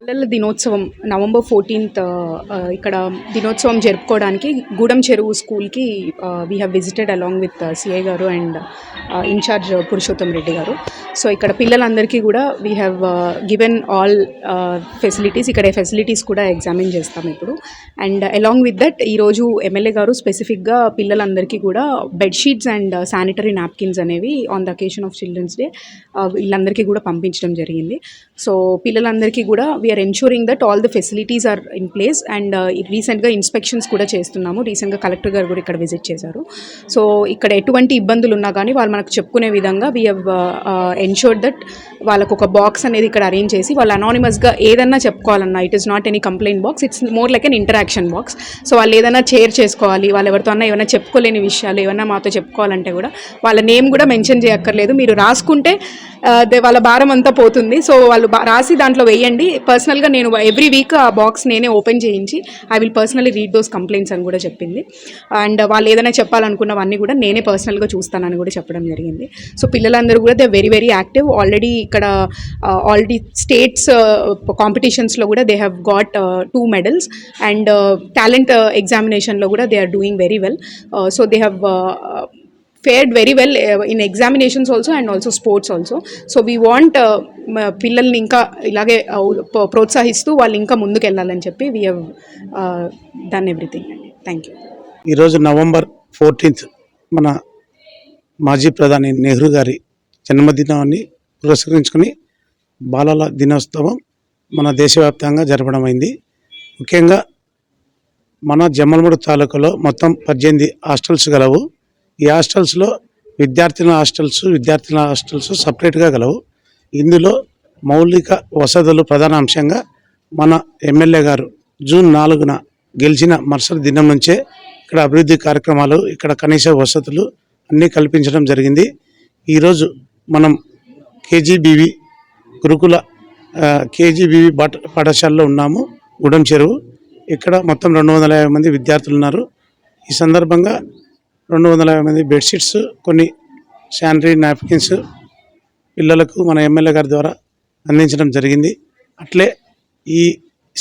పిల్లల దినోత్సవం November 14th ఇక్కడ దినోత్సవం జరుపుకోవడానికి గూడెం చెరువు స్కూల్కి we have visited along with CI గారు అండ్ ఇన్ఛార్జ్ పురుషోత్తం రెడ్డి గారు. సో ఇక్కడ పిల్లలందరికీ కూడా we have given all facilities. ఇక్కడ ఫెసిలిటీస్ కూడా ఎగ్జామిన్ చేస్తాం ఇప్పుడు. అండ్ అలాంగ్ విత్ దట్ ఈరోజు ఎమ్మెల్యే గారు స్పెసిఫిక్గా పిల్లలందరికీ కూడా బెడ్షీట్స్ అండ్ శానిటరీ నాప్కిన్స్ అనేవి on the occasion of children's day వీళ్ళందరికీ కూడా పంపించడం జరిగింది. సో పిల్లలందరికీ కూడా we are ensuring that all the facilities are in place. And రీసెంట్గా ఇన్స్పెక్షన్స్ కూడా చేస్తున్నాము. రీసెంట్గా కలెక్టర్ గారు కూడా ఇక్కడ విజిట్ చేశారు. సో ఇక్కడ ఎటువంటి ఇబ్బందులు ఉన్నా కానీ వాళ్ళు మనకు చెప్పుకునే విధంగా వీ హ్యావ్ ఎన్షూర్డ్ దట్ వాళ్ళకు ఒక బాక్స్ అనేది ఇక్కడ అరేంజ్ చేసి వాళ్ళు అనానిమస్గా ఏదన్నా చెప్పుకోవాలన్నా, it is not any complaint box, it's more like an interaction box. So వాళ్ళు ఏదైనా షేర్ చేసుకోవాలి, వాళ్ళు ఎవరితో అన్నా ఏమైనా చెప్పుకోలేని విషయాలు ఏమన్నా మాతో చెప్పుకోవాలంటే కూడా వాళ్ళ నేమ్ కూడా మెన్షన్ చేయక్కర్లేదు. మీరు రాసుకుంటే వాళ్ళ భారం అంతా పోతుంది. సో వాళ్ళు రాసి దాంట్లో వేయండి. పర్సనల్గా నేను ఎవ్రీ వీక్ ఆ బాక్స్ నేనే ఓపెన్ చేయించి I will personally read those complaints అని కూడా చెప్పింది. అండ్ వాళ్ళు ఏదైనా చెప్పాలనుకున్నవన్నీ కూడా నేనే పర్సనల్గా చూస్తానని కూడా చెప్పడం జరిగింది. సో పిల్లలందరూ కూడా దే వెరీ వెరీ యాక్టివ్. ఇక్కడ ఆల్రెడీ స్టేట్స్ కాంపిటీషన్స్లో కూడా they have got 2 medals. And talent ఎగ్జామినేషన్లో కూడా they are doing very well. So they have fared very well in examinations also and also sports also. So we want పిల్లల్ని ఇంకా ఇలాగే ప్రోత్సహిస్తూ వాళ్ళు ఇంకా ముందుకు వెళ్ళాలని చెప్పి వీ హ్యావ్ డన్ ఎవ్రీథింగ్ అండి. Thank you. ఈరోజు నవంబర్ 14th మన మాజీ ప్రధాని నెహ్రూ గారి జన్మదినాన్ని పురస్కరించుకుని బాలల దినోత్సవం మన దేశవ్యాప్తంగా జరపడం అయింది. ముఖ్యంగా మన జమ్మలమూడు తాలూకాలో మొత్తం 18 హాస్టల్స్ గలవు. ఈ హాస్టల్స్లో విద్యార్థుల హాస్టల్స్ సపరేట్గా గలవు. ఇందులో మౌలిక వసతులు ప్రధాన అంశంగా మన ఎమ్మెల్యే గారు జూన్ 4న గెలిచిన మరుసటి దినం నుంచే ఇక్కడ అభివృద్ధి కార్యక్రమాలు, ఇక్కడ కనీస వసతులు అన్నీ కల్పించడం జరిగింది. ఈరోజు మనం కేజీబీవి గురుకుల కేజీబీవి పాఠశాలలో ఉన్నాము, గూడెం చెరువు. ఇక్కడ మొత్తం 250 మంది విద్యార్థులు ఉన్నారు. ఈ సందర్భంగా 250 మంది బెడ్షీట్స్, కొన్ని శానిటరీ నాప్కిన్స్ పిల్లలకు మన ఎమ్మెల్యే గారి ద్వారా అందించడం జరిగింది. అట్లే ఈ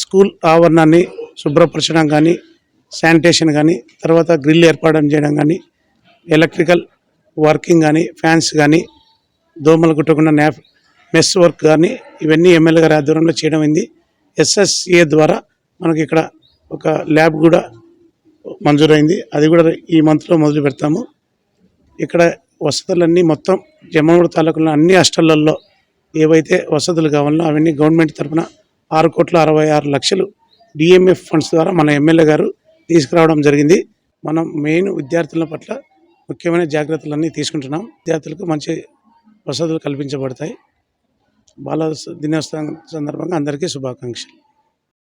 స్కూల్ ఆవరణాన్ని శుభ్రపరచడం కానీ, శానిటేషన్ కానీ, తర్వాత గ్రిల్ ఏర్పాటు చేయడం కానీ, ఎలక్ట్రికల్ వర్కింగ్ కానీ, ఫ్యాన్స్ కానీ, దోమలు కుట్టకుండా మెస్ వర్క్ కానీ ఇవన్నీ ఎమ్మెల్యే గారి ఆధ్వర్యంలో చేయడం అయింది. SSA ద్వారా మనకి ఇక్కడ ఒక ల్యాబ్ కూడా మంజూరైంది. అది కూడా ఈ మంత్లో మొదలు పెడతాము. ఇక్కడ వసతులన్నీ మొత్తం జమ్మలమూడు తాలూకాలో అన్ని హాస్టళ్లలో ఏవైతే వసతులు కావాలనో అవన్నీ గవర్నమెంట్ తరఫున 6,66,00,000 DMF ఫండ్స్ ద్వారా మన ఎమ్మెల్యే గారు తీసుకురావడం జరిగింది. మనం మెయిన్ విద్యార్థుల పట్ల ముఖ్యమైన జాగ్రత్తలన్నీ తీసుకుంటున్నాం. విద్యార్థులకు మంచి వసతులు కల్పించబడతాయి. బాల దినోత్సవం సందర్భంగా అందరికీ శుభాకాంక్షలు.